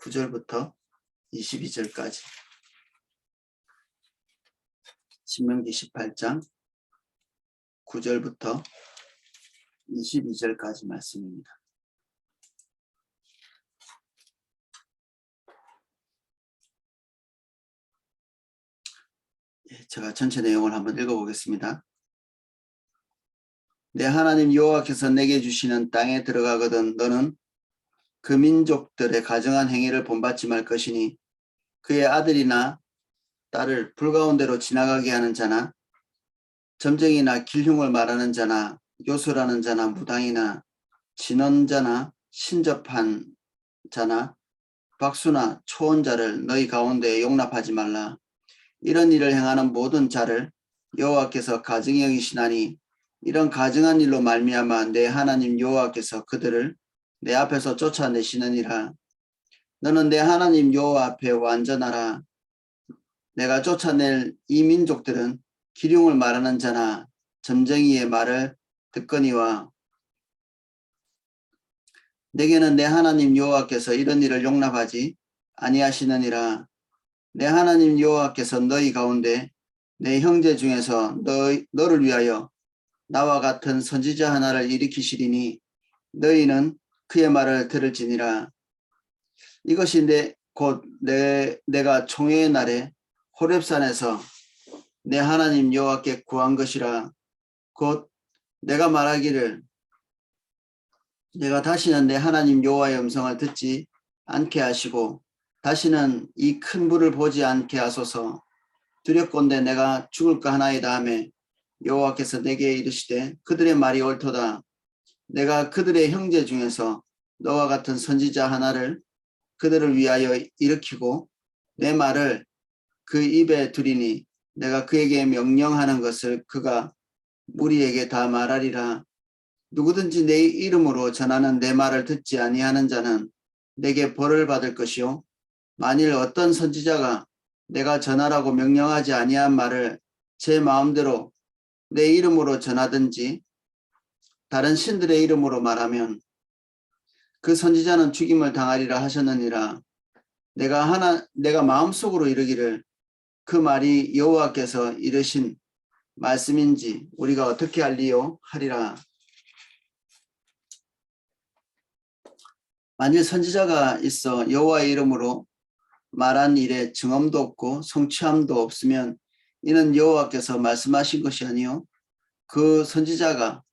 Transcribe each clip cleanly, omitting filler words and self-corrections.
9절부터 22절까지 신명기 18장 9절부터 22절까지 말씀입니다. 제가 전체 내용을 한번 읽어보겠습니다. 내 하나님 여호와께서 내게 주시는 땅에 들어가거든 너는 그 민족들의 가증한 행위를 본받지 말 것이니 그의 아들이나 딸을 불가운데로 지나가게 하는 자나 점쟁이나 길흉을 말하는 자나 요술하는 자나 무당이나 진언자나 신접한 자나 박수나 초혼자를 너희 가운데에 용납하지 말라. 이런 일을 행하는 모든 자를 여호와께서 가증히 여기시나니 이런 가증한 일로 말미암아 내 하나님 여호와께서 그들을 내 앞에서 쫓아내시느니라. 너는 내 하나님 여호와 앞에 완전하라. 내가 쫓아낼 이 민족들은 기륭을 말하는 자나 점쟁이의 말을 듣거니와 내게는 내 하나님 여호와께서 이런 일을 용납하지 아니하시느니라. 내 하나님 여호와께서 너희 가운데 내 형제 중에서 너를 위하여 나와 같은 선지자 하나를 일으키시리니 너희는 그의 말을 들을지니라. 이것이 내가 총회의 날에 호렙산에서 내 하나님 여호와께 구한 것이라. 곧 내가 말하기를 내가 다시는 내 하나님 여호와의 음성을 듣지 않게 하시고 다시는 이 큰 불을 보지 않게 하소서. 두렵건대 내가 죽을까 하나이다 하매 여호와께서 내게 이르시되 그들의 말이 옳도다. 내가 그들의 형제 중에서 너와 같은 선지자 하나를 그들을 위하여 일으키고 내 말을 그 입에 두리니 내가 그에게 명령하는 것을 그가 무리에게 다 말하리라. 누구든지 내 이름으로 전하는 내 말을 듣지 아니하는 자는 내게 벌을 받을 것이요 만일 어떤 선지자가 내가 전하라고 명령하지 아니한 말을 제 마음대로 내 이름으로 전하든지 다른 신들의 이름으로 말하면 그 선지자는 죽임을 당하리라 하셨느니라. 내가 마음속으로 이르기를 그 말이 여호와께서 이르신 말씀인지 우리가 어떻게 알리요 하리라. 만일 선지자가 있어 여호와의 이름으로 말한 일에 증언도 없고 성취함도 없으면 이는 여호와께서 말씀하신 것이 아니요 그 선지자가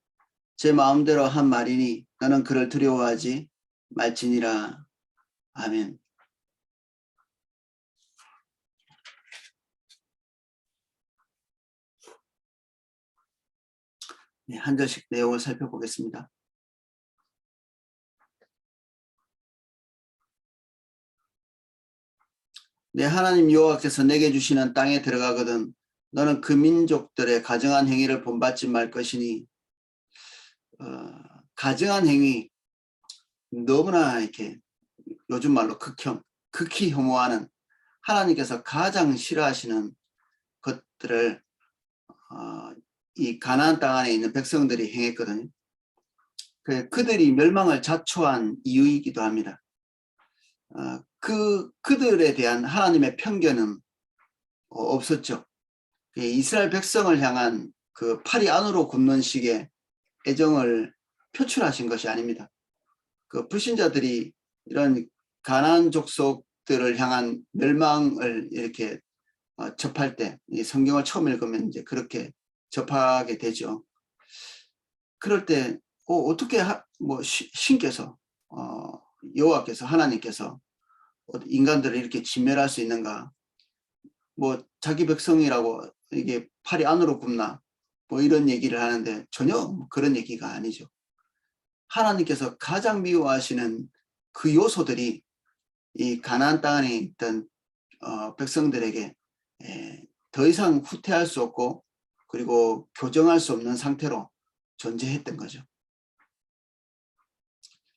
제 마음대로 한 말이니 너는 그를 두려워하지 말지니라. 아멘. 네, 한 절씩 내용을 살펴보겠습니다. 내 하나님 여호와께서 내게 주시는 땅에 들어가거든 너는 그 민족들의 가증한 행위를 본받지 말 것이니 가증한 행위 너무나 이렇게 요즘 말로 극히 혐오하는 하나님께서 가장 싫어하시는 것들을 이 가나안 땅 안에 있는 백성들이 행했거든요. 그들이 멸망을 자초한 이유이기도 합니다. 그들에 대한 하나님의 편견은 없었죠. 이스라엘 백성을 향한 그 팔이 안으로 굽는 식의 애정을 표출하신 것이 아닙니다. 그 불신자들이 이런 가나안 족속들을 향한 멸망을 이렇게 접할 때 이 성경을 처음 읽으면 이제 그렇게 접하게 되죠. 그럴 때 어떻게 신께서 여호와께서 하나님께서 인간들을 이렇게 진멸할 수 있는가? 자기 백성이라고 이게 팔이 안으로 굽나? 이런 얘기를 하는데 전혀 그런 얘기가 아니죠. 하나님께서 가장 미워하시는 그 요소들이 이 가나안 땅 안에 있던 백성들에게 더 이상 후퇴할 수 없고 그리고 교정할 수 없는 상태로 존재했던 거죠.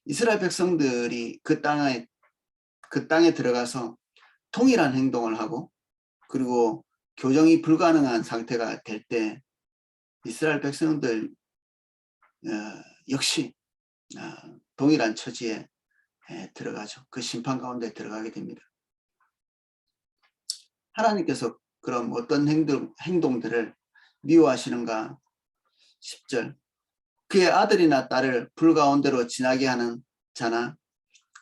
이스라엘 백성들이 그 땅에 들어가서 통일한 행동을 하고 그리고 교정이 불가능한 상태가 될 때 이스라엘 백성들 역시 동일한 처지에 들어가죠. 그 심판 가운데 들어가게 됩니다. 하나님께서 그럼 어떤 행동들을 미워하시는가? 10절. 그의 아들이나 딸을 불 가운데로 지나게 하는 자나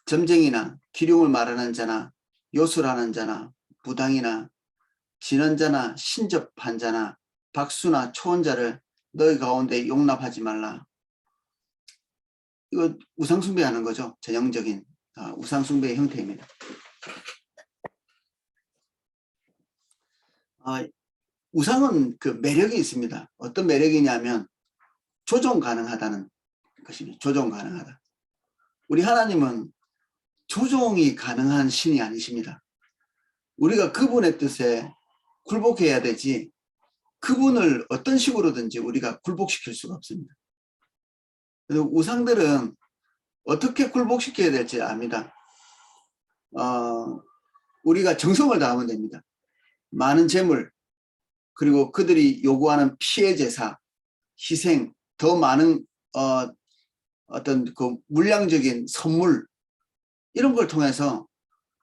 점쟁이나 기륭을 말하는 자나 요술하는 자나 무당이나 진언자나 신접한 자나 박수나 초혼자를 너희 가운데 용납하지 말라. 이거 우상숭배하는 거죠. 전형적인 우상숭배의 형태입니다. 우상은 그 매력이 있습니다. 어떤 매력이냐면 조종 가능하다는 것입니다. 조종 가능하다. 우리 하나님은 조종이 가능한 신이 아니십니다. 우리가 그분의 뜻에 굴복해야 되지 그분을 어떤 식으로든지 우리가 굴복시킬 수가 없습니다. 그래서 우상들은 어떻게 굴복시켜야 될지 압니다. 우리가 정성을 다하면 됩니다. 많은 재물, 그리고 그들이 요구하는 피해 제사, 희생, 더 많은 어떤 그 물량적인 선물 이런 걸 통해서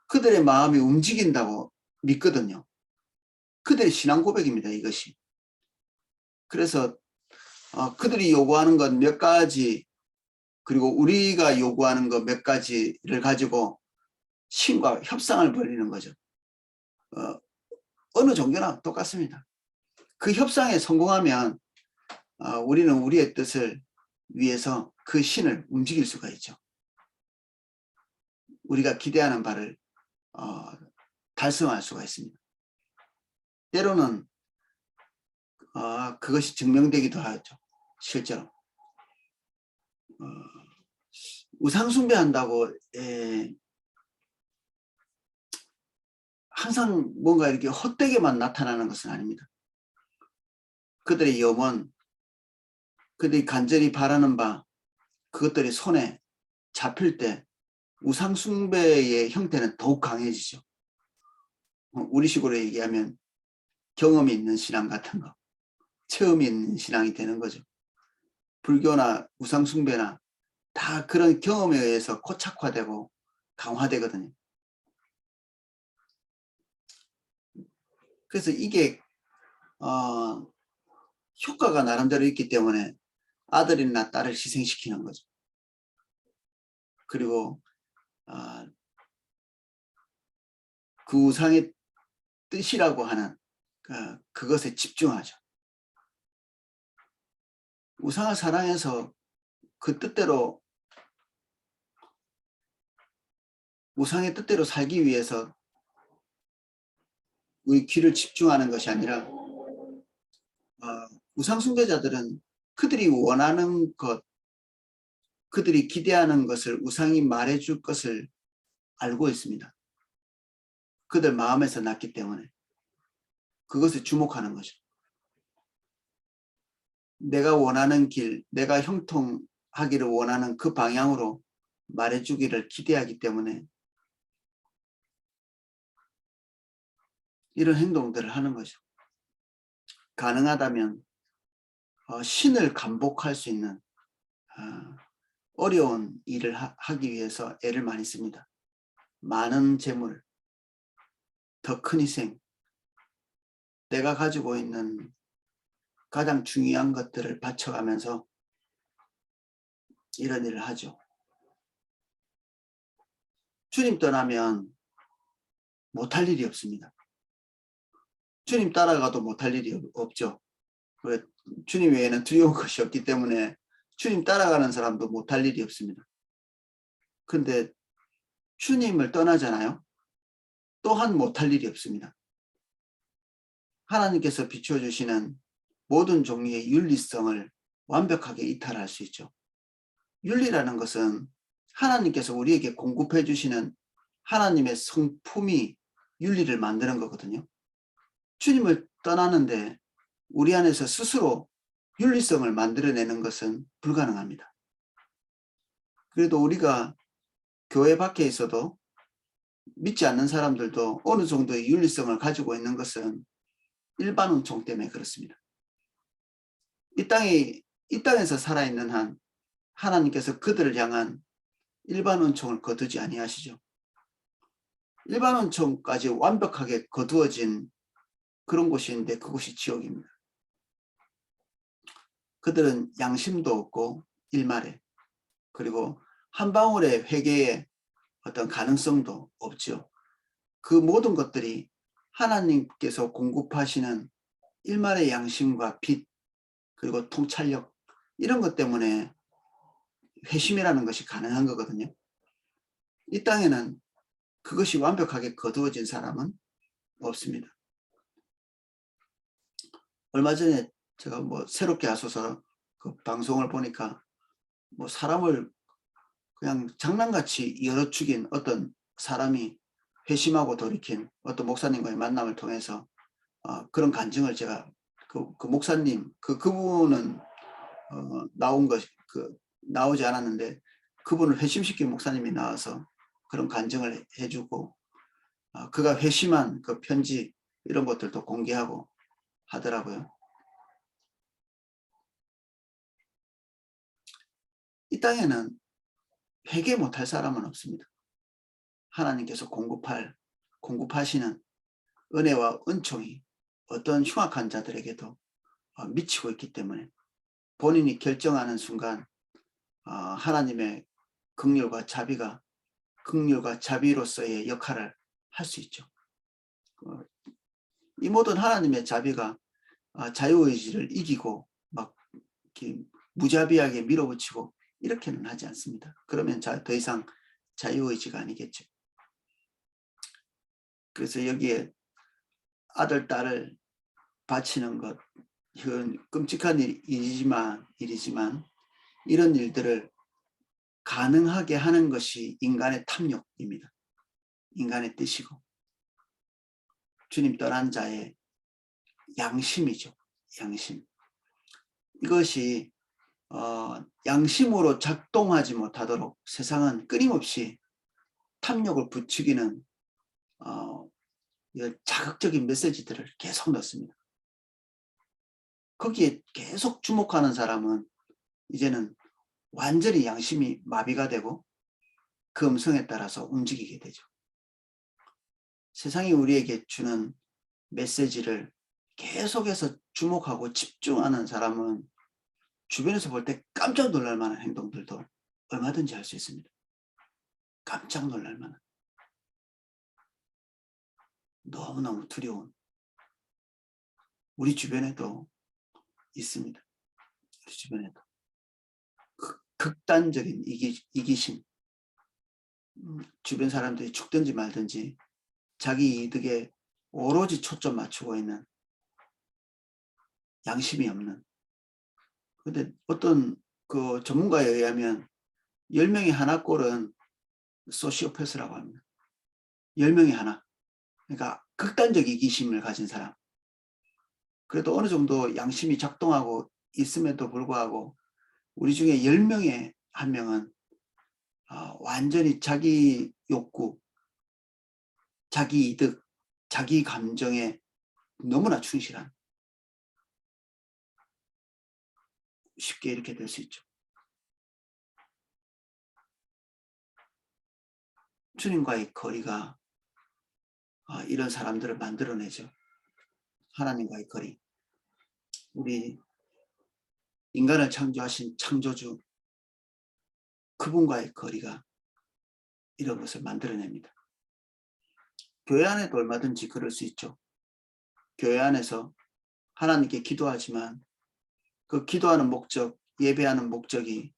그들의 마음이 움직인다고 믿거든요. 그들의 신앙 고백입니다. 이것이. 그래서 그들이 요구하는 것 몇 가지 그리고 우리가 요구하는 것 몇 가지를 가지고 신과 협상을 벌이는 거죠. 어느 종교나 똑같습니다. 그 협상에 성공하면 우리는 우리의 뜻을 위해서 그 신을 움직일 수가 있죠. 우리가 기대하는 바를 달성할 수가 있습니다. 때로는 그것이 증명되기도 하죠. 실제로. 우상 숭배한다고 항상 뭔가 이렇게 헛되게만 나타나는 것은 아닙니다. 그들의 염원, 그들이 간절히 바라는 바, 그것들이 손에 잡힐 때 우상 숭배의 형태는 더욱 강해지죠. 우리식으로 얘기하면 경험이 있는 신앙 같은 거, 체험이 있는 신앙이 되는 거죠. 불교나 우상 숭배나 다 그런 경험에 의해서 고착화되고 강화되거든요. 그래서 이게 효과가 나름대로 있기 때문에 아들이나 딸을 희생시키는 거죠. 그리고 그 우상의 뜻이라고 하는 그것에 집중하죠. 우상을 사랑해서 그 뜻대로 우상의 뜻대로 살기 위해서 우리 귀를 집중하는 것이 아니라 우상 숭배자들은 그들이 원하는 것, 그들이 기대하는 것을 우상이 말해줄 것을 알고 있습니다. 그들 마음에서 났기 때문에 그것에 주목하는 거죠. 내가 원하는 길, 내가 형통하기를 원하는 그 방향으로 말해주기를 기대하기 때문에 이런 행동들을 하는 거죠. 가능하다면 신을 감복할 수 있는 어려운 일을 하기 위해서 애를 많이 씁니다. 많은 재물, 더 큰 희생, 내가 가지고 있는 가장 중요한 것들을 바쳐가면서 이런 일을 하죠. 주님 떠나면 못할 일이 없습니다. 주님 따라가도 못할 일이 없죠. 주님 외에는 두려운 것이 없기 때문에 주님 따라가는 사람도 못할 일이 없습니다. 근데 주님을 떠나잖아요. 또한 못할 일이 없습니다. 하나님께서 비춰주시는 모든 종류의 윤리성을 완벽하게 이탈할 수 있죠. 윤리라는 것은 하나님께서 우리에게 공급해 주시는 하나님의 성품이 윤리를 만드는 거거든요. 주님을 떠나는데 우리 안에서 스스로 윤리성을 만들어내는 것은 불가능합니다. 그래도 우리가 교회 밖에 있어도 믿지 않는 사람들도 어느 정도의 윤리성을 가지고 있는 것은 일반 은총 때문에 그렇습니다. 이 땅에서 살아있는 한 하나님께서 그들을 향한 일반 은총을 거두지 아니하시죠. 일반 은총까지 완벽하게 거두어진 그런 곳인데 그곳이 지옥입니다. 그들은 양심도 없고 일말에, 그리고 한 방울의 회개의 어떤 가능성도 없죠. 그 모든 것들이 하나님께서 공급하시는 일말의 양심과 빛, 그리고 통찰력, 이런 것 때문에 회심이라는 것이 가능한 거거든요. 이 땅에는 그것이 완벽하게 거두어진 사람은 없습니다. 얼마 전에 제가 새롭게 하소서 그 방송을 보니까 사람을 그냥 장난같이 열어 죽인 어떤 사람이 회심하고 돌이킨 어떤 목사님과의 만남을 통해서 그런 간증을 제가 그 목사님 그분은 나오지 않았는데 그분을 회심시킨 목사님이 나와서 그런 간증을 해주고 그가 회심한 그 편지 이런 것들도 공개하고 하더라고요. 이 땅에는 회개 못할 사람은 없습니다. 하나님께서 공급하시는 은혜와 은총이 어떤 흉악한 자들에게도 미치고 있기 때문에 본인이 결정하는 순간 하나님의 긍휼과 자비로서의 역할을 할 수 있죠. 이 모든 하나님의 자비가 자유의지를 이기고 막 이렇게 무자비하게 밀어붙이고 이렇게는 하지 않습니다. 그러면 더 이상 자유의지가 아니겠죠. 그래서 여기에 아들, 딸을 바치는 것, 이건 끔찍한 일이지만 이런 일들을 가능하게 하는 것이 인간의 탐욕입니다. 인간의 뜻이고 주님 떠난 자의 양심이죠. 양심. 이것이 양심으로 작동하지 못하도록 세상은 끊임없이 탐욕을 부추기는 자극적인 메시지들을 계속 넣습니다. 거기에 계속 주목하는 사람은 이제는 완전히 양심이 마비가 되고 그 음성에 따라서 움직이게 되죠. 세상이 우리에게 주는 메시지를 계속해서 주목하고 집중하는 사람은 주변에서 볼 때 깜짝 놀랄 만한 행동들도 얼마든지 할 수 있습니다. 깜짝 놀랄 만한, 너무너무 두려운, 우리 주변에도 있습니다. 우리 주변에도 극단적인 이기심, 주변 사람들이 죽든지 말든지 자기 이득에 오로지 초점 맞추고 있는, 양심이 없는. 근데 어떤 그 전문가에 의하면 10명의 하나 꼴은 소시오패스라고 합니다. 10명의 하나. 그러니까 극단적 이기심을 가진 사람. 그래도 어느 정도 양심이 작동하고 있음에도 불구하고 우리 중에 10명의 한 명은 완전히 자기 욕구, 자기 이득, 자기 감정에 너무나 충실한, 쉽게 이렇게 될 수 있죠. 주님과의 거리가 이런 사람들을 만들어내죠. 하나님과의 거리. 우리 인간을 창조하신 창조주 그분과의 거리가 이런 것을 만들어냅니다. 교회 안에도 얼마든지 그럴 수 있죠. 교회 안에서 하나님께 기도하지만 그 기도하는 목적, 예배하는 목적이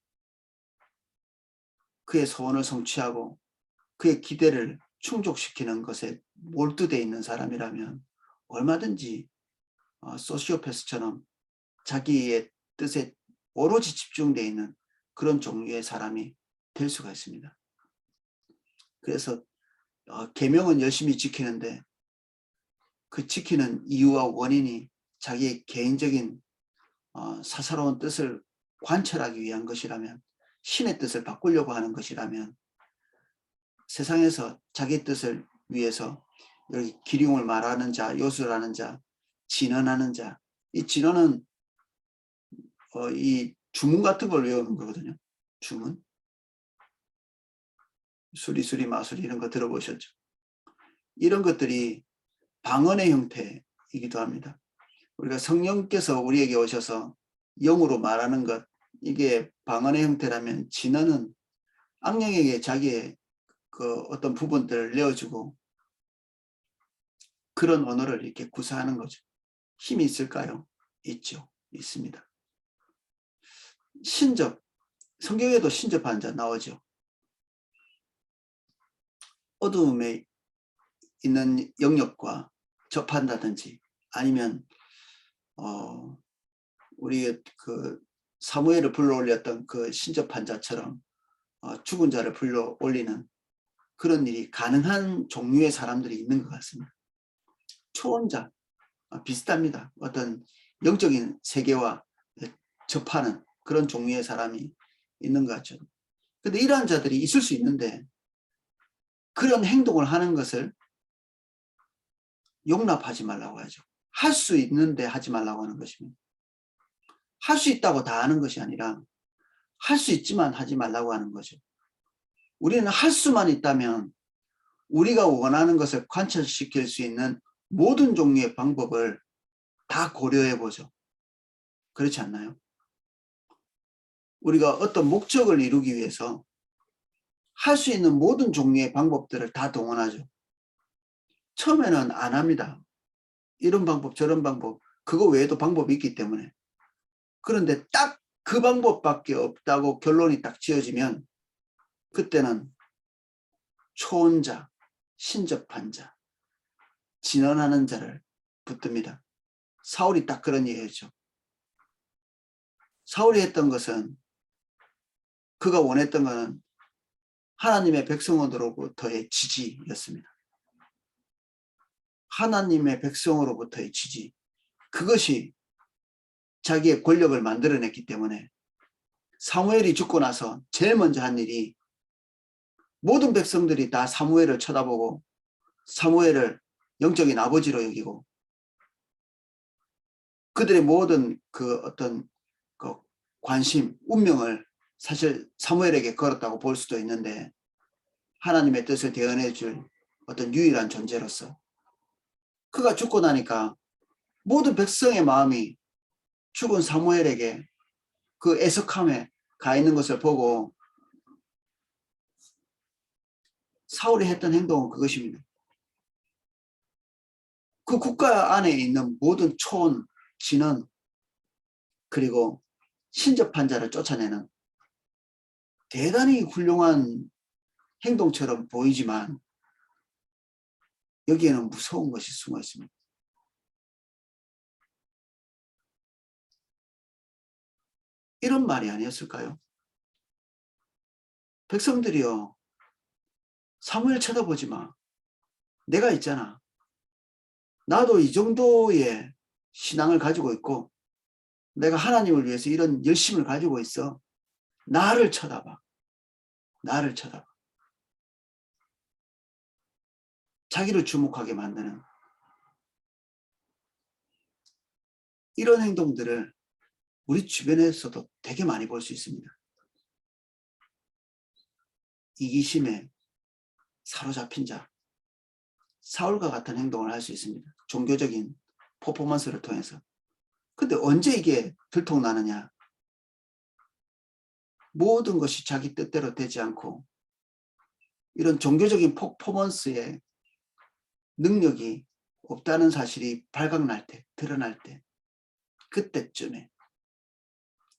그의 소원을 성취하고 그의 기대를 충족시키는 것에 몰두되어 있는 사람이라면 얼마든지 소시오패스처럼 자기의 뜻에 오로지 집중되어 있는 그런 종류의 사람이 될 수가 있습니다. 그래서 계명은 열심히 지키는데 그 지키는 이유와 원인이 자기의 개인적인 사사로운 뜻을 관철하기 위한 것이라면, 신의 뜻을 바꾸려고 하는 것이라면, 세상에서 자기 뜻을 위해서 여기 기륭을 말하는 자, 요술하는 자, 진언하는 자, 이 진언은 이 주문 같은 걸 외우는 거거든요. 주문. 수리수리 마수리 이런 거 들어보셨죠? 이런 것들이 방언의 형태이기도 합니다. 우리가 성령께서 우리에게 오셔서 영으로 말하는 것, 이게 방언의 형태라면 진언은 악령에게 자기의 그 어떤 부분들을 내어주고 그런 언어를 이렇게 구사하는 거죠. 힘이 있을까요? 있죠. 있습니다. 신접, 성경에도 신접한 자 나오죠. 어두움에 있는 영역과 접한다든지 아니면 우리 그 사무엘을 불러올렸던 그 신접한 자처럼 죽은 자를 불러올리는 그런 일이 가능한 종류의 사람들이 있는 것 같습니다. 초혼자 비슷합니다. 어떤 영적인 세계와 접하는 그런 종류의 사람이 있는 것 같죠. 그런데 이러한 자들이 있을 수 있는데 그런 행동을 하는 것을 용납하지 말라고 하죠. 할 수 있는데 하지 말라고 하는 것입니다. 할 수 있다고 다 하는 것이 아니라 할 수 있지만 하지 말라고 하는 거죠. 우리는 할 수만 있다면 우리가 원하는 것을 관철시킬 수 있는 모든 종류의 방법을 다 고려해 보죠. 그렇지 않나요? 우리가 어떤 목적을 이루기 위해서 할 수 있는 모든 종류의 방법들을 다 동원하죠. 처음에는 안 합니다. 이런 방법 저런 방법 그거 외에도 방법이 있기 때문에. 그런데 딱 그 방법밖에 없다고 결론이 딱 지어지면 그때는 초혼자, 신접한 자, 진언하는 자를 붙듭니다. 사울이 딱 그런 얘기했죠. 사울이 했던 것은 그가 원했던 것은 하나님의 백성으로부터의 지지였습니다. 하나님의 백성으로부터의 지지. 그것이 자기의 권력을 만들어냈기 때문에 사무엘이 죽고 나서 제일 먼저 한 일이 모든 백성들이 다 사무엘을 쳐다보고 사무엘을 영적인 아버지로 여기고 그들의 모든 그 어떤 그 관심, 운명을 사실 사무엘에게 걸었다고 볼 수도 있는데 하나님의 뜻을 대언해 줄 어떤 유일한 존재로서 그가 죽고 나니까 모든 백성의 마음이 죽은 사무엘에게 그 애석함에 가 있는 것을 보고 사울이 했던 행동은 그것입니다. 그 국가 안에 있는 모든 초원, 진언, 그리고 신접한 자를 쫓아내는 대단히 훌륭한 행동처럼 보이지만 여기에는 무서운 것이 숨어 있습니다. 이런 말이 아니었을까요? 백성들이요, 사무엘 쳐다보지 마. 내가 있잖아. 나도 이 정도의 신앙을 가지고 있고 내가 하나님을 위해서 이런 열심을 가지고 있어. 나를 쳐다봐. 나를 쳐다봐. 자기를 주목하게 만드는 이런 행동들을 우리 주변에서도 되게 많이 볼 수 있습니다. 이기심에 사로잡힌 자, 사울과 같은 행동을 할 수 있습니다. 종교적인 퍼포먼스를 통해서. 근데 언제 이게 들통나느냐? 모든 것이 자기 뜻대로 되지 않고 이런 종교적인 퍼포먼스에 능력이 없다는 사실이 발각날 때, 드러날 때, 그때쯤에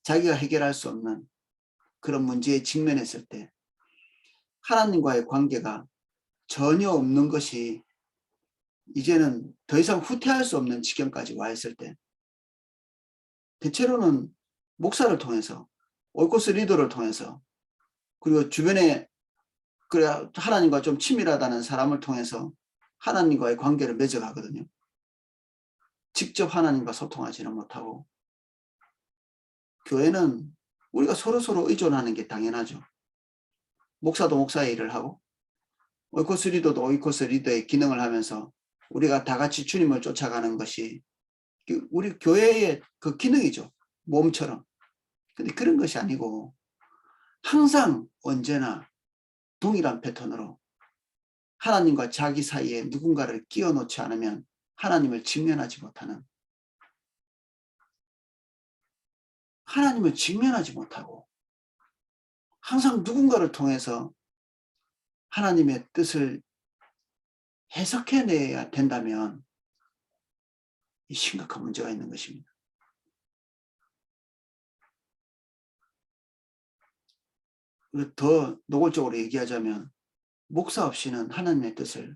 자기가 해결할 수 없는 그런 문제에 직면했을 때 하나님과의 관계가 전혀 없는 것이 이제는 더 이상 후퇴할 수 없는 지경까지 와 있을 때 대체로는 목사를 통해서 오이코스 리더를 통해서 그리고 주변에 그래 하나님과 좀 친밀하다는 사람을 통해서 하나님과의 관계를 맺어가거든요. 직접 하나님과 소통하지는 못하고 교회는 우리가 서로서로 의존하는 게 당연하죠. 목사도 목사의 일을 하고 오이코스 리더도 오이코스 리더의 기능을 하면서 우리가 다 같이 주님을 쫓아가는 것이 우리 교회의 그 기능이죠. 몸처럼. 근데 그런 것이 아니고 항상 언제나 동일한 패턴으로 하나님과 자기 사이에 누군가를 끼워 놓지 않으면 하나님을 직면하지 못하는, 하나님을 직면하지 못하고 항상 누군가를 통해서 하나님의 뜻을 해석해내야 된다면 이 심각한 문제가 있는 것입니다. 더 노골적으로 얘기하자면 목사 없이는 하나님의 뜻을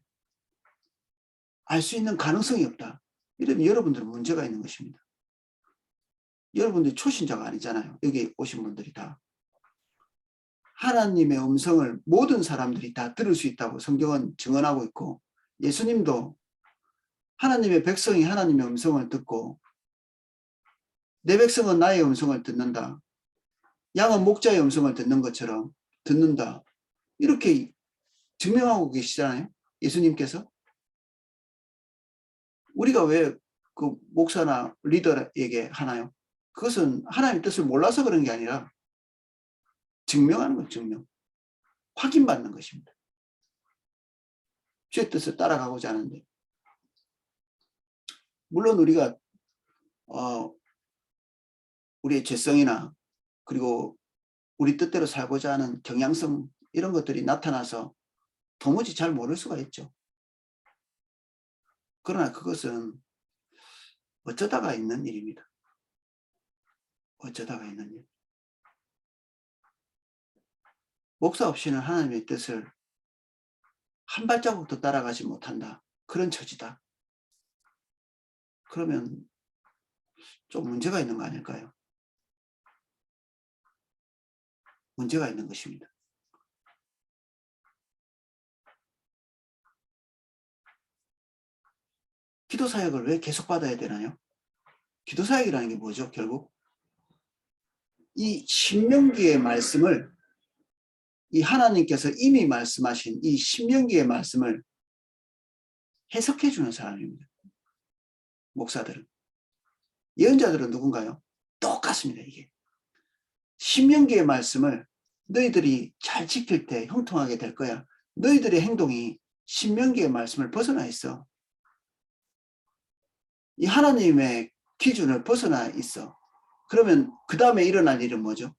알 수 있는 가능성이 없다. 이러면 여러분들은 문제가 있는 것입니다. 여러분들이 초신자가 아니잖아요. 여기 오신 분들이 다. 하나님의 음성을 모든 사람들이 다 들을 수 있다고 성경은 증언하고 있고, 예수님도 하나님의 백성이 하나님의 음성을 듣고 내 백성은 나의 음성을 듣는다. 양은 목자의 음성을 듣는 것처럼 듣는다. 이렇게 증명하고 계시잖아요. 예수님께서. 우리가 왜 그 목사나 리더에게 하나요? 그것은 하나님의 뜻을 몰라서 그런 게 아니라 증명하는 것, 증명. 확인받는 것입니다. 주의 뜻을 따라가고자 하는데, 물론 우리가 우리의 죄성이나 그리고 우리 뜻대로 살고자 하는 경향성, 이런 것들이 나타나서 도무지 잘 모를 수가 있죠. 그러나 그것은 어쩌다가 있는 일입니다. 어쩌다가 있는 일. 목사 없이는 하나님의 뜻을 한 발자국도 따라가지 못한다. 그런 처지다. 그러면 좀 문제가 있는 거 아닐까요? 문제가 있는 것입니다. 기도 사역을 왜 계속 받아야 되나요? 기도 사역이라는 게 뭐죠? 결국 이 신명기의 말씀을, 이 하나님께서 이미 말씀하신 이 신명기의 말씀을 해석해 주는 사람입니다. 목사들은. 예언자들은 누군가요? 똑같습니다. 이게 신명기의 말씀을 너희들이 잘 지킬 때 형통하게 될 거야. 너희들의 행동이 신명기의 말씀을 벗어나 있어. 이 하나님의 기준을 벗어나 있어. 그러면 그 다음에 일어날 일은 뭐죠?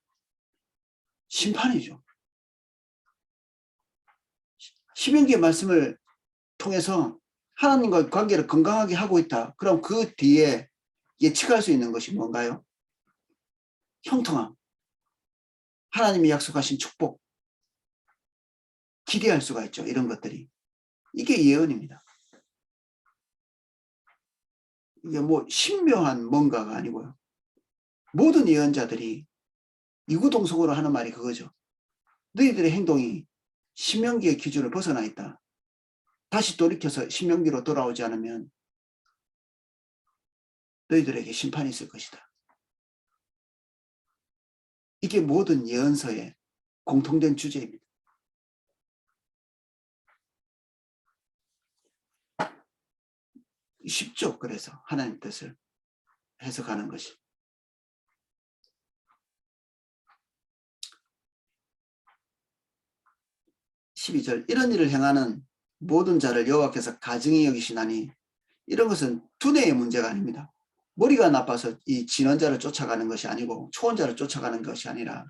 심판이죠. 신명기의 말씀을 통해서 하나님과 관계를 건강하게 하고 있다. 그럼 그 뒤에 예측할 수 있는 것이 뭔가요? 형통함. 하나님이 약속하신 축복. 기대할 수가 있죠. 이런 것들이. 이게 예언입니다. 이게 뭐 신묘한 뭔가가 아니고요. 모든 예언자들이 이구동성으로 하는 말이 그거죠. 너희들의 행동이 신명기의 기준을 벗어나 있다. 다시 돌이켜서 신명기로 돌아오지 않으면 너희들에게 심판이 있을 것이다. 이게 모든 예언서의 공통된 주제입니다. 쉽죠. 그래서 하나님 뜻을 해석하는 것이. (12절) 이런 일을 행하는 모든 자를 여호와께서 가증히 여기시나니, 이런 것은 두뇌의 문제가 아닙니다. 머리가 나빠서 이 진원자를 쫓아가는 것이 아니고 초혼자를 쫓아가는 것이 아니라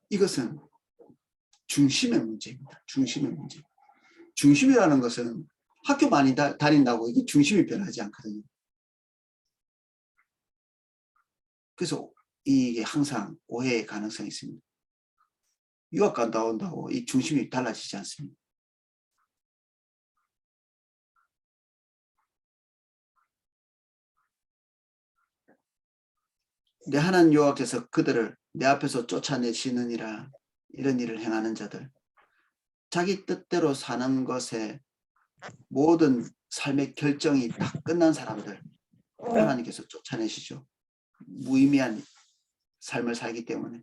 이것은 중심의 문제입니다. 중심의 문제. 중심이라는 것은 학교 많이 다닌다고 이게 중심이 변하지 않거든요. 그래서 이게 항상 오해의 가능성이 있습니다. 유학 갔다 온다고 이 중심이 달라지지 않습니다. 내 하나님 여호와께서 그들을 내 앞에서 쫓아내시느니라. 이런 일을 행하는 자들, 자기 뜻대로 사는 것에 모든 삶의 결정이 다 끝난 사람들 하나님께서 쫓아내시죠. 무의미한 삶을 살기 때문에.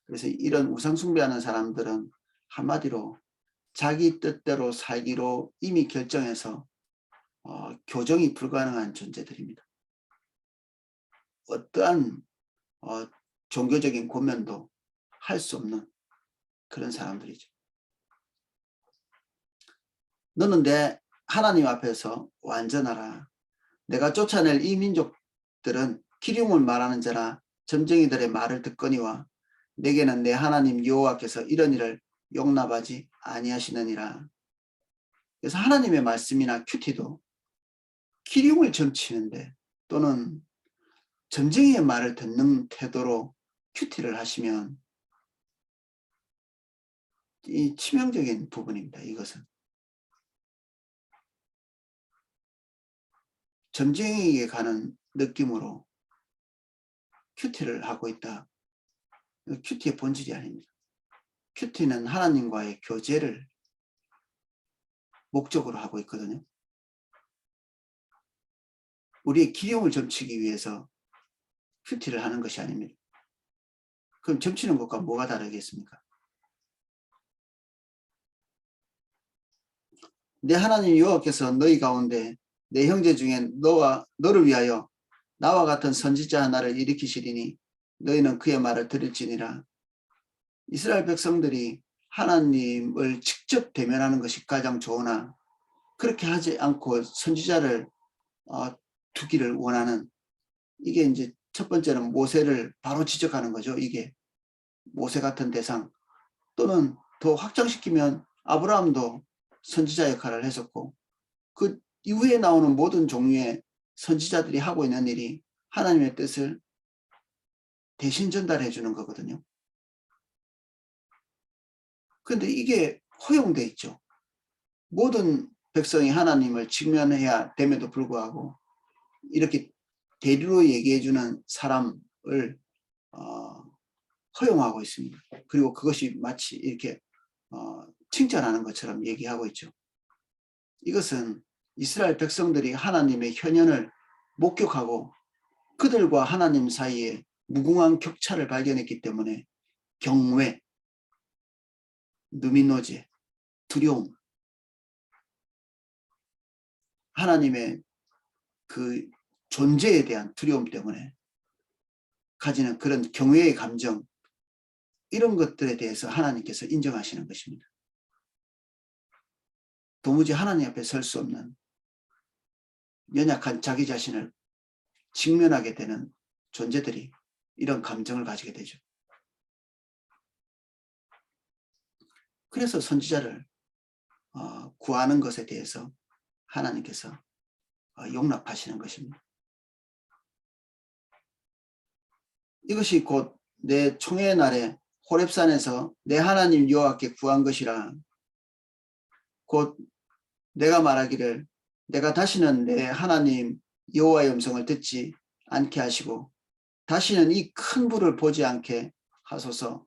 그래서 이런 우상 숭배하는 사람들은 한마디로 자기 뜻대로 살기로 이미 결정해서 교정이 불가능한 존재들입니다. 어떠한 종교적인 고면도 할 수 없는 그런 사람들이죠. 너는 내 하나님 앞에서 완전하라. 내가 쫓아낼 이 민족들은 기륭을 말하는 자라 점쟁이들의 말을 듣거니와 내게는 내 하나님 여호와께서 이런 일을 용납하지 아니하시느니라. 그래서 하나님의 말씀이나 큐티도 기륭을 점치는데 또는 점쟁이의 말을 듣는 태도로 큐티를 하시면 이 치명적인 부분입니다. 이것은 점쟁이에게 가는 느낌으로 큐티를 하고 있다. 큐티의 본질이 아닙니다. 큐티는 하나님과의 교제를 목적으로 하고 있거든요. 우리의 기용을 점치기 위해서 큐티를 하는 것이 아닙니다. 그럼 점치는 것과 뭐가 다르겠습니까? 내 하나님 여호와께서 너희 가운데 내 형제 중에 너를 위하여 나와 같은 선지자 하나를 일으키시리니 너희는 그의 말을 들을지니라. 이스라엘 백성들이 하나님을 직접 대면하는 것이 가장 좋으나 그렇게 하지 않고 선지자를 두기를 원하는, 이게 이제 첫 번째는 모세를 바로 지적하는 거죠. 이게 모세 같은 대상, 또는 더 확장시키면 아브라함도 선지자 역할을 했었고 그 이후에 나오는 모든 종류의 선지자들이 하고 있는 일이 하나님의 뜻을 대신 전달해 주는 거거든요. 그런데 이게 허용돼 있죠. 모든 백성이 하나님을 직면해야 됨에도 불구하고 이렇게 대리로 얘기해 주는 사람을 허용하고 있습니다. 그리고 그것이 마치 이렇게 칭찬하는 것처럼 얘기하고 있죠. 이것은 이스라엘 백성들이 하나님의 현현을 목격하고 그들과 하나님 사이에 무궁한 격차를 발견했기 때문에 경외, 느미노제, 두려움, 하나님의 그 존재에 대한 두려움 때문에 가지는 그런 경외의 감정, 이런 것들에 대해서 하나님께서 인정하시는 것입니다. 도무지 하나님 앞에 설 수 없는 연약한 자기 자신을 직면하게 되는 존재들이 이런 감정을 가지게 되죠. 그래서 선지자를 구하는 것에 대해서 하나님께서 용납하시는 것입니다. 이것이 곧 내 총회의 날에 호렙산에서 내 하나님 여호와께 구한 것이라. 곧 내가 말하기를 내가 다시는 내 하나님 여호와의 음성을 듣지 않게 하시고 다시는 이 큰 불을 보지 않게 하소서.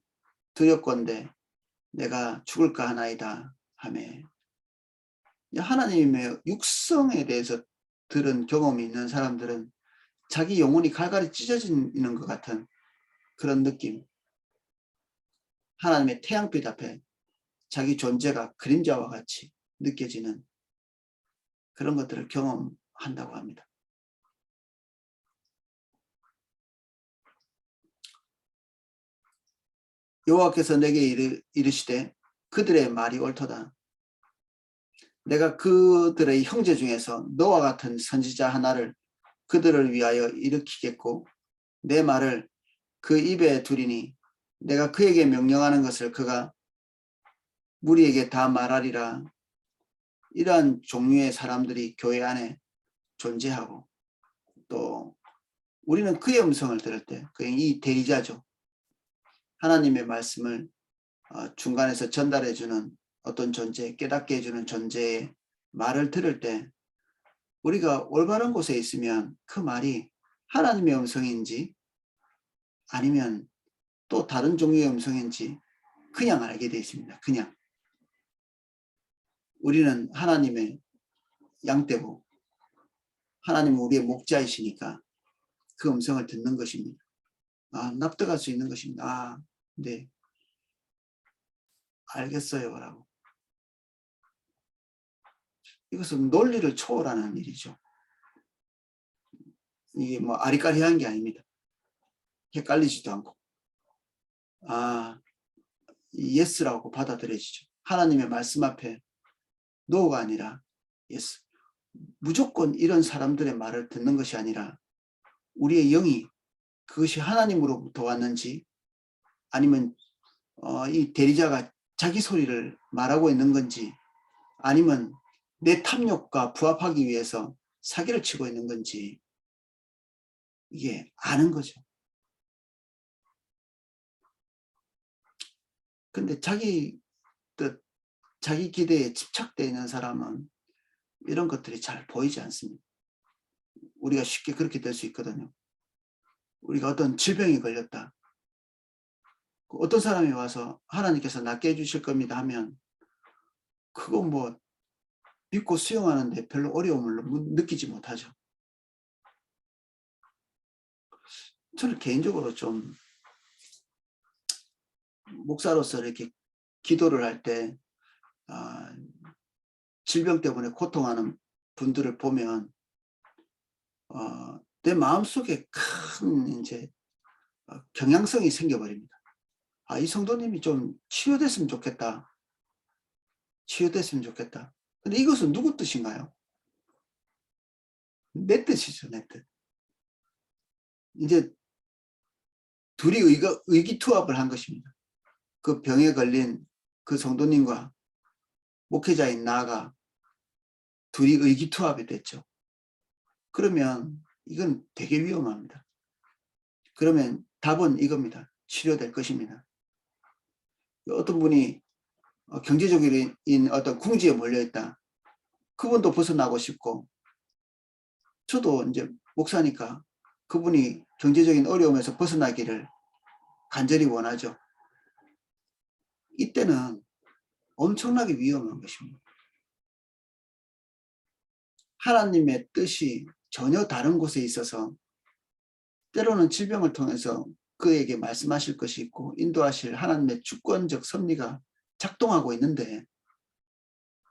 두렵건대 내가 죽을까 하나이다 하매. 하나님의 육성에 대해서 들은 경험이 있는 사람들은 자기 영혼이 갈갈이 찢어지는 것 같은 그런 느낌, 하나님의 태양빛 앞에 자기 존재가 그림자와 같이 느껴지는 그런 것들을 경험한다고 합니다. 여호와께서 내게 이르시되 그들의 말이 옳도다. 내가 그들의 형제 중에서 너와 같은 선지자 하나를 그들을 위하여 일으키겠고 내 말을 그 입에 두리니 내가 그에게 명령하는 것을 그가 무리에게 다 말하리라. 이러한 종류의 사람들이 교회 안에 존재하고 또 우리는 그의 음성을 들을 때 이 대리자죠. 하나님의 말씀을 중간에서 전달해주는 어떤 존재, 깨닫게 해주는 존재의 말을 들을 때 우리가 올바른 곳에 있으면 그 말이 하나님의 음성인지 아니면 또 다른 종류의 음성인지 그냥 알게 되어 있습니다. 그냥. 우리는 하나님의 양떼고 하나님은 우리의 목자이시니까 그 음성을 듣는 것입니다. 납득할 수 있는 것입니다. 네. 알겠어요. 라고. 이것은 논리를 초월하는 일이죠. 이게 뭐 아리까리한 게 아닙니다. 헷갈리지도 않고. 예스라고 받아들여지죠. 하나님의 말씀 앞에 노가 아니라 예스. 무조건 이런 사람들의 말을 듣는 것이 아니라 우리의 영이 그것이 하나님으로부터 왔는지 아니면 이 대리자가 자기 소리를 말하고 있는 건지 아니면 내 탐욕과 부합하기 위해서 사기를 치고 있는 건지 이게 아는 거죠. 근데 자기 뜻, 자기 기대에 집착되어 있는 사람은 이런 것들이 잘 보이지 않습니다. 우리가 쉽게 그렇게 될 수 있거든요. 우리가 어떤 질병이 걸렸다. 어떤 사람이 와서 하나님께서 낫게 해주실 겁니다 하면 그거 뭐 믿고 수용하는데 별로 어려움을 느끼지 못하죠. 저는 개인적으로 좀 목사로서 이렇게 기도를 할 때 질병 때문에 고통하는 분들을 보면 내 마음속에 큰 이제 경향성이 생겨버립니다. 이 성도님이 좀 치유됐으면 좋겠다. 치유됐으면 좋겠다. 근데 이것은 누구 뜻인가요? 내 뜻이죠, 내 뜻. 이제 둘이 의기투합을 한 것입니다. 그 병에 걸린 그 성도님과 목회자인 나가 둘이 의기투합이 됐죠. 그러면 이건 되게 위험합니다. 그러면 답은 이겁니다. 치료될 것입니다. 어떤 분이 경제적인 어떤 궁지에 몰려있다. 그분도 벗어나고 싶고 저도 이제 목사니까 그분이 경제적인 어려움에서 벗어나기를 간절히 원하죠. 이때는 엄청나게 위험한 것입니다. 하나님의 뜻이 전혀 다른 곳에 있어서 때로는 질병을 통해서 그에게 말씀하실 것이 있고 인도하실 하나님의 주권적 섭리가 작동하고 있는데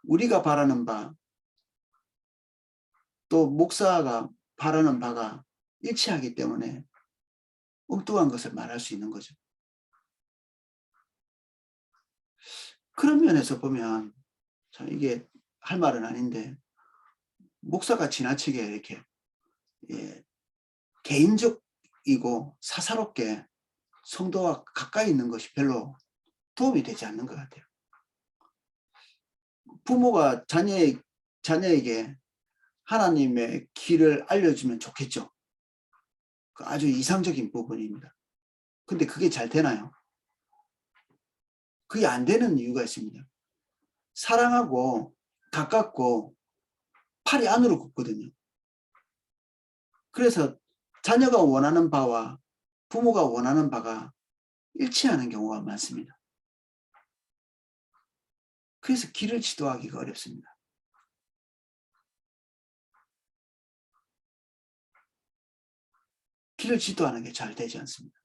우리가 바라는 바 또 목사가 바라는 바가 일치하기 때문에 엉뚱한 것을 말할 수 있는 거죠. 그런 면에서 보면 참 이게 할 말은 아닌데 목사가 지나치게 이렇게 개인적이고 사사롭게 성도와 가까이 있는 것이 별로 도움이 되지 않는 것 같아요. 부모가 자녀에게 하나님의 길을 알려주면 좋겠죠. 그 아주 이상적인 부분입니다. 근데 그게 잘 되나요? 그게 안 되는 이유가 있습니다. 사랑하고 가깝고 팔이 안으로 굽거든요. 그래서 자녀가 원하는 바와 부모가 원하는 바가 일치하는 경우가 많습니다. 그래서 길을 지도하기가 어렵습니다. 길을 지도하는 게 잘 되지 않습니다.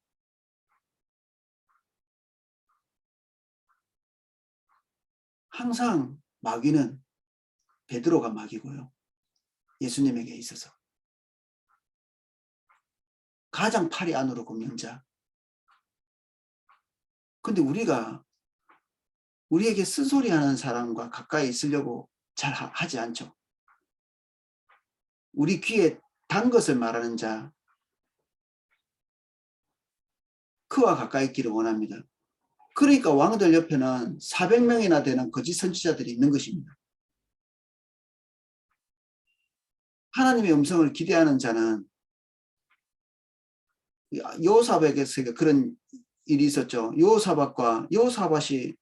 항상 마귀는 베드로가 마귀고요. 예수님에게 있어서 가장 팔이 안으로 굽는 자. 근데 우리에게 쓴소리하는 사람과 가까이 있으려고 잘 하지 않죠. 우리 귀에 단 것을 말하는 자, 그와 가까이 있기를 원합니다. 그러니까 왕들 옆에는 400명이나 되는 거짓 선지자들이 있는 것입니다. 하나님의 음성을 기대하는 자는 여호사밧에게 그런 일이 있었죠. 여호사밧이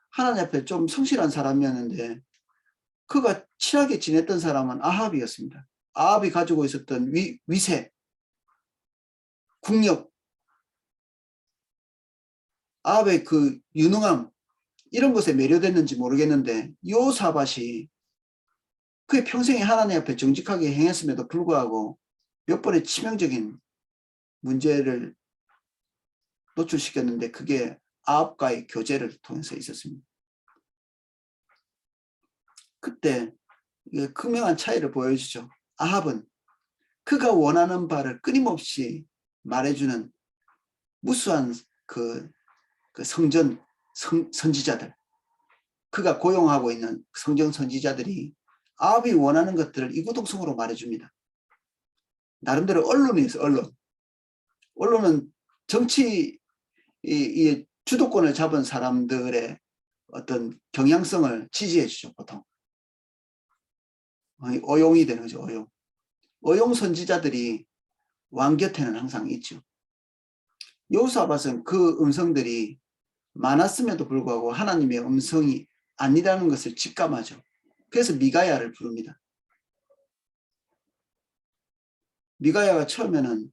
하나님 앞에 좀 성실한 사람이었는데 그가 친하게 지냈던 사람은 아합이었습니다. 아합이 가지고 있었던 위세, 국력, 아합의 그 유능함 이런 것에 매료됐는지 모르겠는데 여호사밧이 그의 평생에 하나님 앞에 정직하게 행했음에도 불구하고 몇 번의 치명적인 문제를 노출시켰는데 그게 아합과의 교제를 통해서 있었습니다. 그때 극명한 차이를 보여주죠. 아합은 그가 원하는 바를 끊임없이 말해주는 무수한 그 선지자들, 그가 고용하고 있는 성경 선지자들이 아합이 원하는 것들을 이구동성으로 말해줍니다. 나름대로 언론에서 언론은 정치 이 주도권을 잡은 사람들의 어떤 경향성을 지지해 주죠. 보통 어용이 되는 거죠. 어용 선지자들이 왕 곁에는 항상 있죠. 여호사밧은 그 음성들이 많았음에도 불구하고 하나님의 음성이 아니라는 것을 직감하죠. 그래서 미가야를 부릅니다. 미가야가 처음에는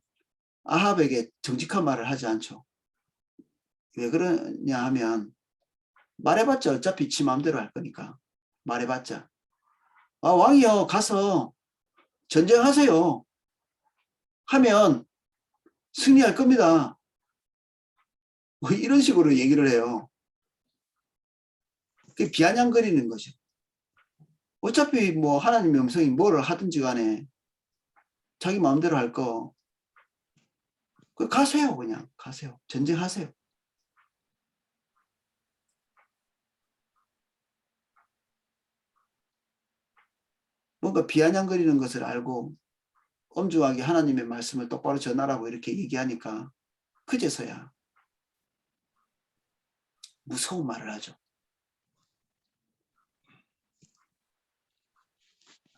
아합에게 정직한 말을 하지 않죠. 왜 그러냐 하면 말해봤자 어차피 지 마음대로 할 거니까 말해봤자 왕이요 가서 전쟁하세요 하면 승리할 겁니다. 뭐 이런 식으로 얘기를 해요. 그게 비아냥거리는 거죠. 어차피 뭐 하나님의 음성이 뭐를 하든지 간에 자기 마음대로 할 거 가세요. 그냥 가세요. 전쟁하세요. 뭔가 비아냥거리는 것을 알고 엄중하게 하나님의 말씀을 똑바로 전하라고 이렇게 얘기하니까 그제서야 무서운 말을 하죠.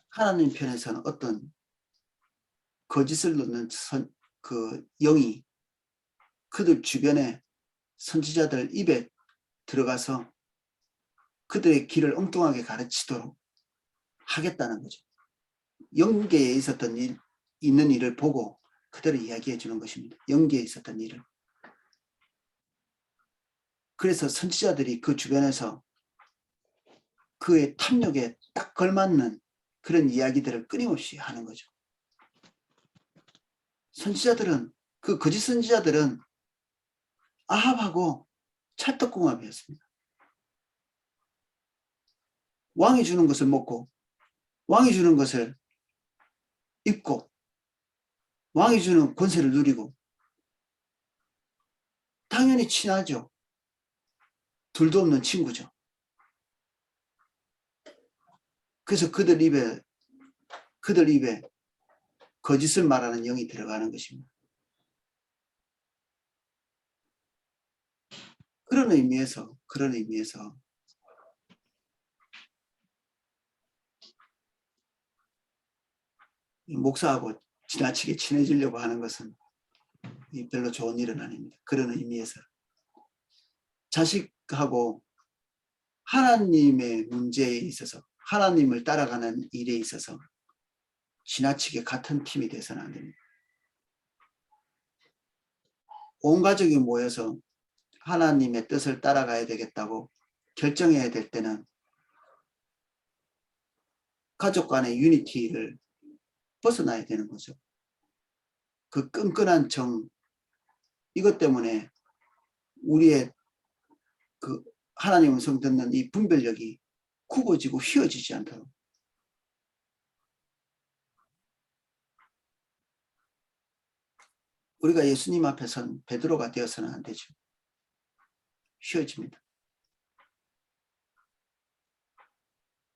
하나님 편에서는 어떤 거짓을 넣는 그 영이 그들 주변에 선지자들 입에 들어가서 그들의 길을 엉뚱하게 가르치도록 하겠다는 거죠. 영계에 있었던 있는 일을 보고 그대로 이야기해 주는 것입니다. 영계에 있었던 일을. 그래서 선지자들이 그 주변에서 그의 탐욕에 딱 걸맞는 그런 이야기들을 끊임없이 하는 거죠. 선지자들은 그 거짓 선지자들은 아합하고 찰떡궁합이었습니다. 왕이 주는 것을 먹고 왕이 주는 것을 입고 왕이 주는 권세를 누리고 당연히 친하죠. 둘도 없는 친구죠. 그래서 그들 입에 거짓을 말하는 영이 들어가는 것입니다. 그런 의미에서 목사하고 지나치게 친해지려고 하는 것은 별로 좋은 일은 아닙니다. 그런 의미에서 자식하고 하나님의 문제에 있어서 하나님을 따라가는 일에 있어서 지나치게 같은 팀이 돼서는 안 됩니다. 온 가족이 모여서 하나님의 뜻을 따라가야 되겠다고 결정해야 될 때는 가족 간의 유니티를 벗어나야 되는 거죠. 그 끈끈한 정, 이것 때문에 우리의 그 하나님 음성 듣는 이 분별력이 굽어지고 휘어지지 않도록. 우리가 예수님 앞에 선 베드로가 되어서는 안 되죠. 휘어집니다.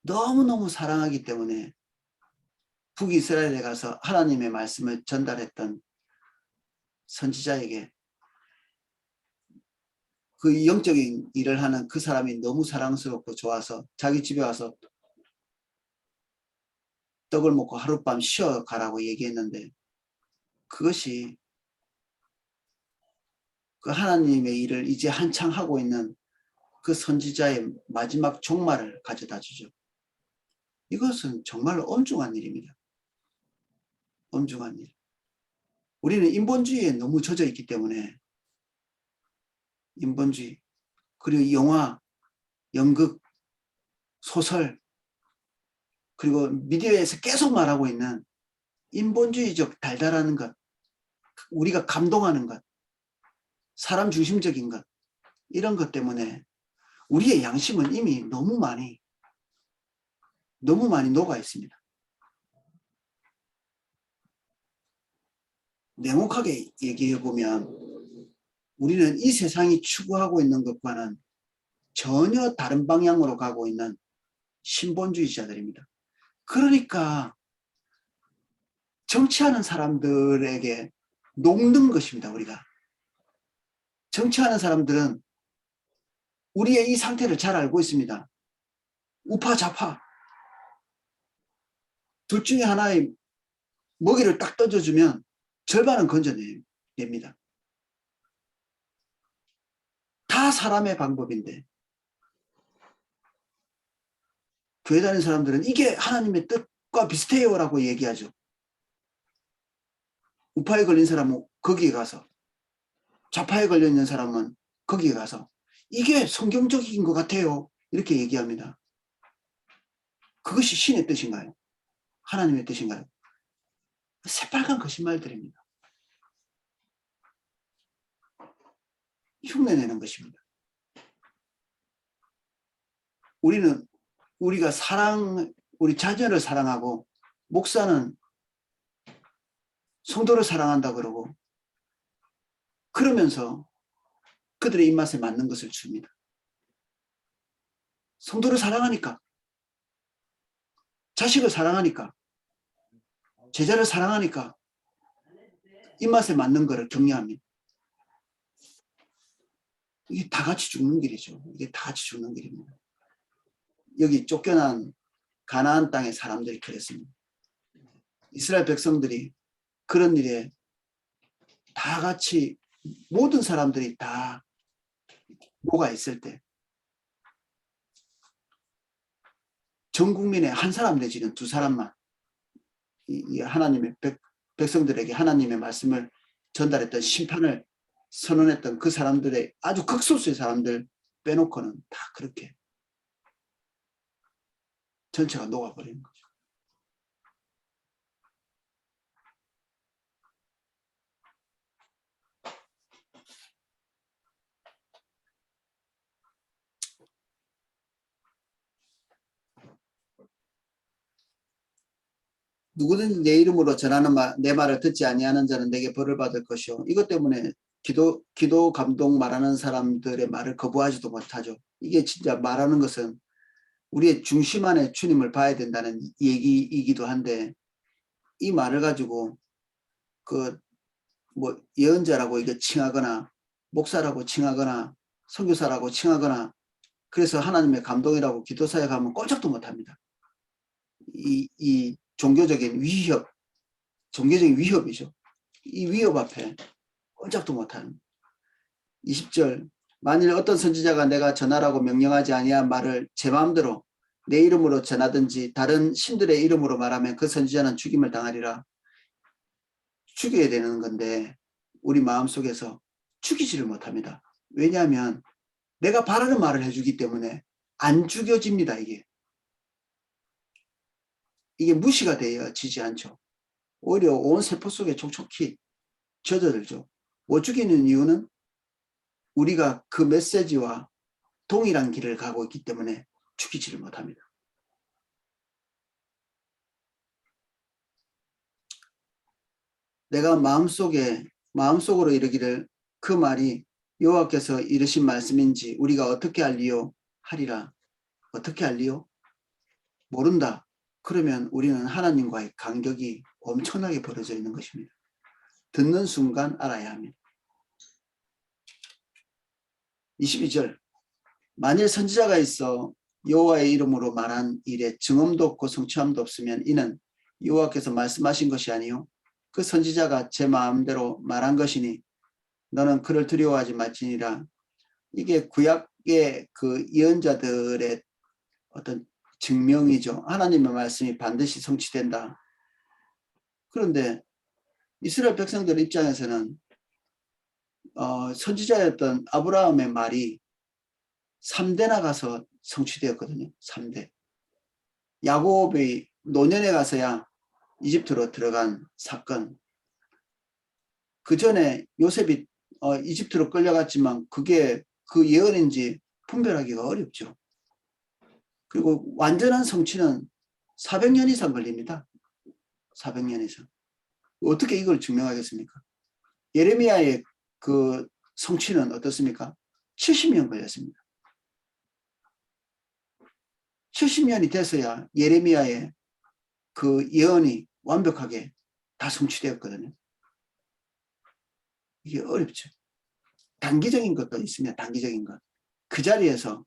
너무너무 사랑하기 때문에 북이스라엘에 가서 하나님의 말씀을 전달했던 선지자에게 그 영적인 일을 하는 그 사람이 너무 사랑스럽고 좋아서 자기 집에 와서 떡을 먹고 하룻밤 쉬어가라고 얘기했는데 그것이 그 하나님의 일을 이제 한창 하고 있는 그 선지자의 마지막 종말을 가져다 주죠. 이것은 정말로 엄중한 일입니다. 엄중한 일. 우리는 인본주의에 너무 젖어 있기 때문에 인본주의 그리고 영화, 연극, 소설 그리고 미디어에서 계속 말하고 있는 인본주의적 달달하는 것, 우리가 감동하는 것, 사람 중심적인 것 이런 것 때문에 우리의 양심은 이미 너무 많이 녹아 있습니다. 냉혹하게 얘기해 보면 우리는 이 세상이 추구하고 있는 것과는 전혀 다른 방향으로 가고 있는 신본주의자들입니다. 그러니까 정치하는 사람들에게 녹는 것입니다. 우리가. 정치하는 사람들은 우리의 이 상태를 잘 알고 있습니다. 우파 좌파 둘 중에 하나의 먹이를 딱 던져주면 절반은 건져냅니다. 다 사람의 방법인데 교회 다니는 사람들은 이게 하나님의 뜻과 비슷해요 라고 얘기하죠. 우파에 걸린 사람은 거기에 가서, 좌파에 걸려있는 사람은 거기에 가서 이게 성경적인 것 같아요 이렇게 얘기합니다. 그것이 신의 뜻인가요? 하나님의 뜻인가요? 새빨간 거짓말들입니다. 흉내내는 것입니다. 우리가 우리 자녀를 사랑하고 목사는 성도를 사랑한다 그러고 그러면서 그들의 입맛에 맞는 것을 줍니다. 성도를 사랑하니까, 자식을 사랑하니까, 제자를 사랑하니까 입맛에 맞는 것을 격려합니다. 이게 다 같이 죽는 길이죠. 이게 다 같이 죽는 길입니다. 여기 쫓겨난 가나안 땅의 사람들이 그랬습니다. 이스라엘 백성들이 그런 일에 다 같이 모든 사람들이 다 녹아 있을 때 전 국민의 한 사람 내지는 두 사람만 이 하나님의 백성들에게 하나님의 말씀을 전달했던 심판을 선언했던 그 사람들의 아주 극소수의 사람들 빼놓고는 다 그렇게 전체가 녹아버리는 거죠. 누구든지 내 이름으로 전하는 내 말을 듣지 아니하는 자는 내게 벌을 받을 것이요. 이것 때문에 기도 감동 말하는 사람들의 말을 거부하지도 못하죠. 이게 진짜 말하는 것은 우리의 중심 안에 주님을 봐야 된다는 얘기이기도 한데 이 말을 가지고 뭐 예언자라고 이게 칭하거나 목사라고 칭하거나 선교사라고 칭하거나 그래서 하나님의 감동이라고 기도 사역하면 꼼짝도 못합니다. 이 종교적인 위협이죠. 이 위협 앞에 꼼짝도 못하는 20절 만일 어떤 선지자가 내가 전하라고 명령하지 아니한 말을 제 마음대로 내 이름으로 전하든지 다른 신들의 이름으로 말하면 그 선지자는 죽임을 당하리라. 죽여야 되는 건데 우리 마음속에서 죽이지를 못합니다. 왜냐하면 내가 바라는 말을 해주기 때문에 안 죽여집니다. 이게 무시가 되어지지 않죠. 오히려 온 세포 속에 촉촉히 젖어들죠. 못 죽이는 이유는 우리가 그 메시지와 동일한 길을 가고 있기 때문에 죽이지를 못합니다. 내가 마음속으로 이르기를 그 말이 여호와께서 이르신 말씀인지 우리가 어떻게 알리요? 하리라. 어떻게 알리요? 모른다. 그러면 우리는 하나님과의 간격이 엄청나게 벌어져 있는 것입니다. 듣는 순간 알아야 합니다. 22절 만일 선지자가 있어 여호와의 이름으로 말한 일에 증언도 없고 성취함도 없으면 이는 여호와께서 말씀하신 것이 아니요 그 선지자가 제 마음대로 말한 것이니 너는 그를 두려워하지 말지니라. 이게 구약의 그 예언자들의 어떤 증명이죠. 하나님의 말씀이 반드시 성취된다. 그런데 이스라엘 백성들 입장에서는 선지자였던 아브라함의 말이 3대나 가서 성취되었거든요. 3대. 야곱이 노년에 가서야 이집트로 들어간 사건. 그 전에 요셉이 이집트로 끌려갔지만 그게 그 예언인지 분별하기가 어렵죠. 그리고 완전한 성취는 400년 이상 걸립니다. 400년 이상. 어떻게 이걸 증명하겠습니까? 예레미야의 그 성취는 어떻습니까? 70년 걸렸습니다. 70년이 돼서야 예레미야의 그 예언이 완벽하게 다 성취되었거든요. 이게 어렵죠. 단기적인 것도 있으면 단기적인 것. 그 자리에서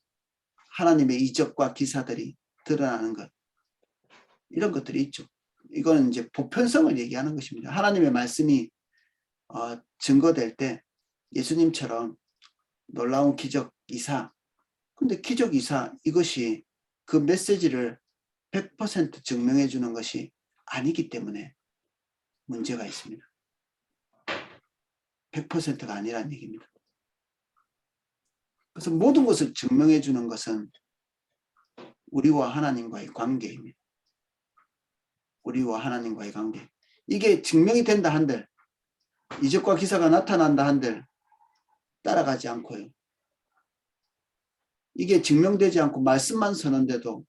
하나님의 이적과 기사들이 드러나는 것. 이런 것들이 있죠. 이거는 이제 보편성을 얘기하는 것입니다. 하나님의 말씀이 증거될 때 예수님처럼 놀라운 기적 이사. 근데 기적 이사 이것이 그 메시지를 100% 증명해 주는 것이 아니기 때문에 문제가 있습니다. 100%가 아니라는 얘기입니다. 그래서 모든 것을 증명해 주는 것은 우리와 하나님과의 관계입니다. 우리와 하나님과의 관계. 이게 증명이 된다 한들, 이적과 기사가 나타난다 한들 따라가지 않고요. 이게 증명되지 않고 말씀만 서는데도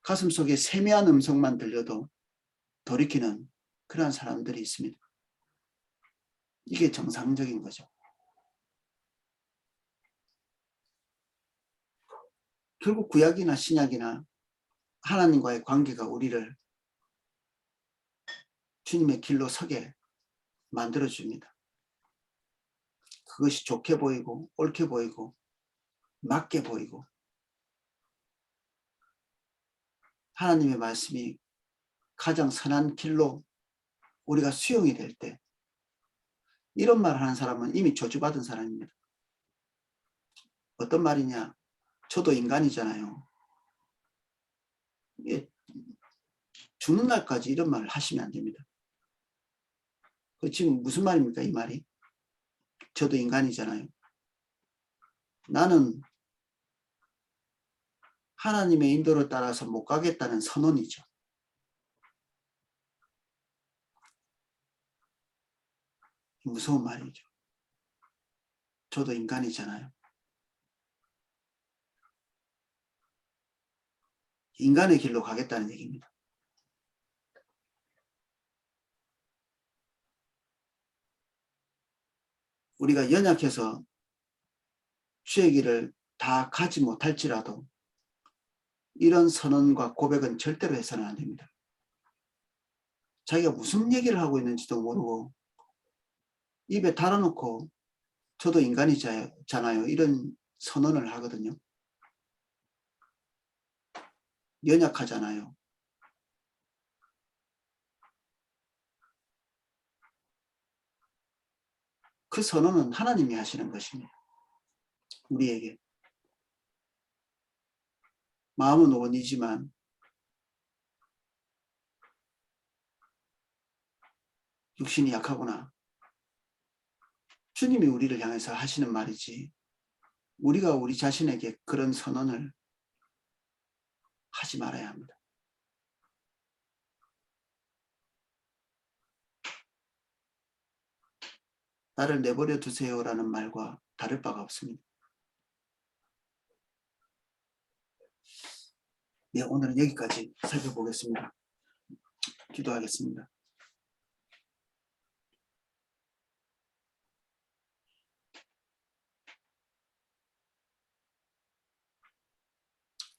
가슴속에 세미한 음성만 들려도 돌이키는 그러한 사람들이 있습니다. 이게 정상적인 거죠. 결국 구약이나 신약이나 하나님과의 관계가 우리를 주님의 길로 서게 만들어줍니다. 그것이 좋게 보이고 옳게 보이고 맞게 보이고 하나님의 말씀이 가장 선한 길로 우리가 수용이 될 때 이런 말을 하는 사람은 이미 저주받은 사람입니다. 어떤 말이냐? 저도 인간이잖아요. 죽는 날까지 이런 말을 하시면 안 됩니다. 지금 무슨 말입니까? 이 말이. 저도 인간이잖아요. 나는 하나님의 인도를 따라서 못 가겠다는 선언이죠. 무서운 말이죠. 저도 인간이잖아요. 인간의 길로 가겠다는 얘기입니다. 우리가 연약해서 주의 길을 다 가지 못할지라도 이런 선언과 고백은 절대로 해서는 안 됩니다. 자기가 무슨 얘기를 하고 있는지도 모르고 입에 달아놓고 저도 인간이잖아요. 이런 선언을 하거든요. 연약하잖아요. 그 선언은 하나님이 하시는 것입니다. 우리에게. 마음은 원이지만 육신이 약하구나. 주님이 우리를 향해서 하시는 말이지 우리가 우리 자신에게 그런 선언을 하지 말아야 합니다. 나를 내버려 두세요라는 말과 다를 바가 없습니다. 네, 오늘은 여기까지 살펴보겠습니다. 기도하겠습니다.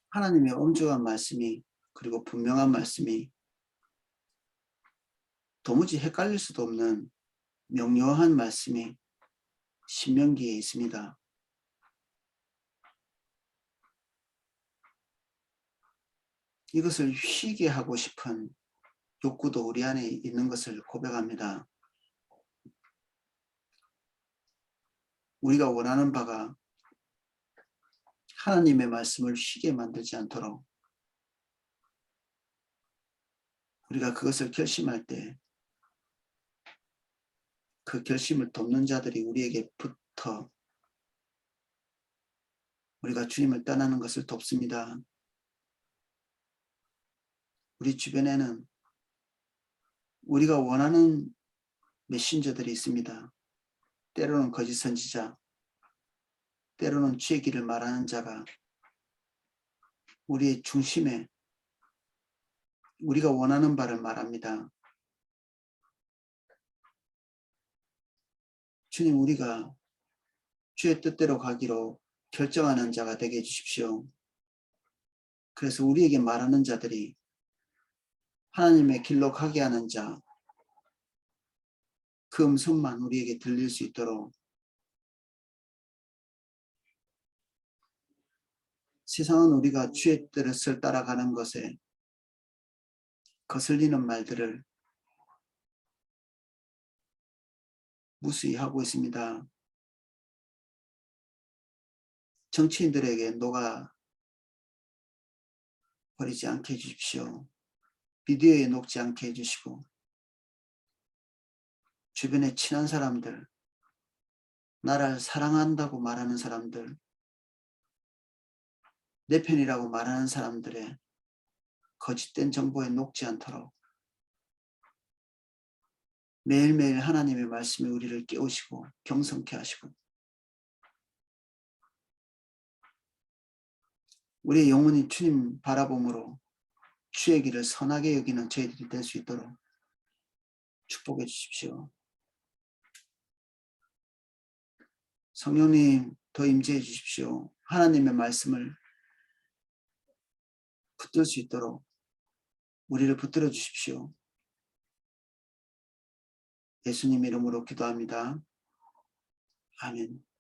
하나님의 엄중한 말씀이 그리고 분명한 말씀이 도무지 헷갈릴 수도 없는 명료한 말씀이 신명기에 있습니다. 이것을 휘게 하고 싶은 욕구도 우리 안에 있는 것을 고백합니다. 우리가 원하는 바가 하나님의 말씀을 휘게 만들지 않도록 우리가 그것을 결심할 때 그 결심을 돕는 자들이 우리에게 붙어 우리가 주님을 떠나는 것을 돕습니다. 우리 주변에는 우리가 원하는 메신저들이 있습니다. 때로는 거짓 선지자, 때로는 주의 길을 말하는 자가 우리의 중심에 우리가 원하는 바를 말합니다. 주님, 우리가 주의 뜻대로 가기로 결정하는 자가 되게 해주십시오. 그래서 우리에게 말하는 자들이 하나님의 길로 가게 하는 자, 그 음성만 우리에게 들릴 수 있도록 세상은 우리가 주의 뜻을 따라가는 것에 거슬리는 말들을 무수히 하고 있습니다. 정치인들에게 녹아 버리지 않게 해주십시오. 비디오에 녹지 않게 해주시고 주변에 친한 사람들, 나를 사랑한다고 말하는 사람들, 내 편이라고 말하는 사람들의 거짓된 정보에 녹지 않도록 매일매일 하나님의 말씀이 우리를 깨우시고 경성케 하시고 우리의 영혼이 주님 바라봄으로 주의 길을 선하게 여기는 저희들이 될 수 있도록 축복해 주십시오. 성령님 더 임재해 주십시오. 하나님의 말씀을 붙들 수 있도록 우리를 붙들어 주십시오. 예수님 이름으로 기도합니다. 아멘.